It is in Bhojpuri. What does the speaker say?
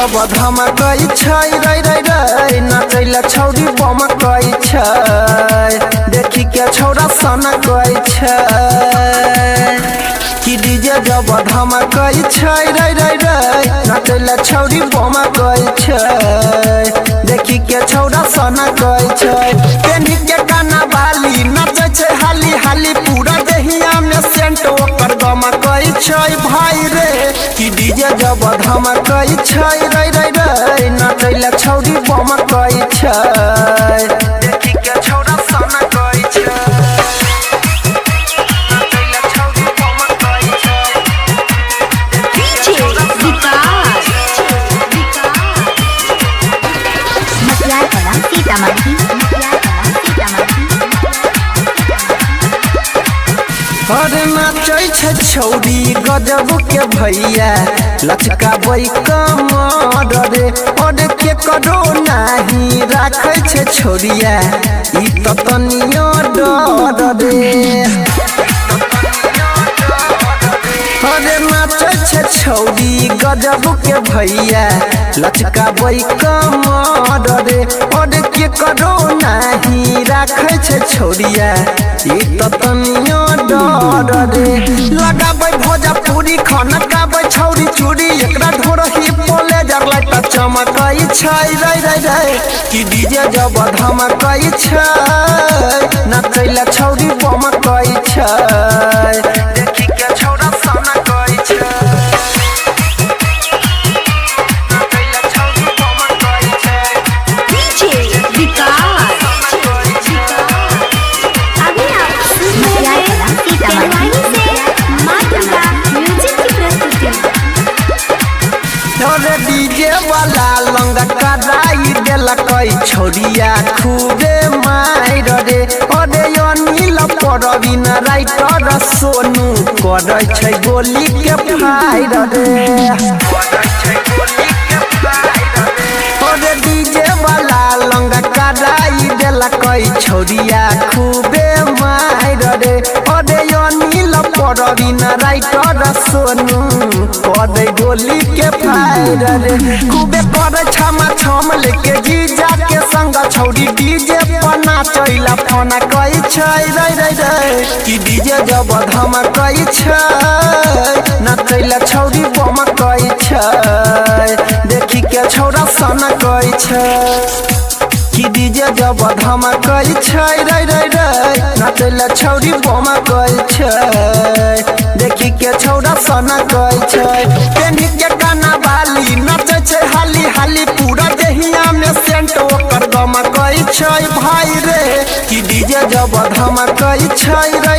जब धमकै छै रे रे रे नाचैला छौरी बमकै छै देखी के छौरा सनकै छै कि डीजे जब धमकै छै रे रे रे नाचैला छौरी बमकै छै देखी के छौरा सनकै छै पेन्ही के काना बाली नाचै छै हाली हाली पूरा देहिया में सेंट ओकर गमकै छै भाई रे कि डीजे जब धमकै छै रे रे रे नाचैला छौरी बमकै छै देखी के छौरा सनकै छै नाचैला छौरी बमकै छै डीजे विकास मटियार कला सीतामढ़ी अरे नाचै छै छौरी गजब के भैया लचकाबै कमर रे अरे के करो नाही राखै छै छोरिया ई त तनियो डर रे अरे नाचै छै छौरी गजब के भैया लचकाबै कमर रे अरे के करो नाही राखै छै छोरिया ई त तनियो डर रे लगाबै भोजपुरी खनकाबै छौरी चूड़ी एकरा ढोरही बोले जरलै त चमकै छै रे रे रे कि डीजे जब धमकै छै नाचैला छौरी बमकै छै देखी के छौरा सनकै छै नाचैला छौरी बमकै छै डीजे विकास अभी आप सुन रहे हैं सीतामढ़ी से मां दुर्गा म्यूजिक की प्रस्तुति अरे डीजे वाला लंगा कराई देलकै छोरिया खूबे मार रे अरे अनिल परवीन राइटर सोनू करै छै गोली के फायर रे अरे डीजे वाला लंगा कराई देलकै छोरिया खूबे मार रे अरे अनिल परवीन राइटर सोनू करै गोली के फायर रे खूबे करे छमा छम लेके जीजा के संग छौरी डीजे पर नाचैला फनकै छै रे रे रे कि डीजे जब धमकै छै नाचैला छौरी बमकै छै देखी के छौरा सनकै छै कि डीजे जब धमकै छै रे रे रे नाचैला छौरी बमकै छै देखी के छौरा सनकै छै पेन्ही के काना बाली नाचै छै हाली हाली पूरा देहिया में सेंट ओकर गमकै छै भाई रे कि डीजे जब धमकै छै रे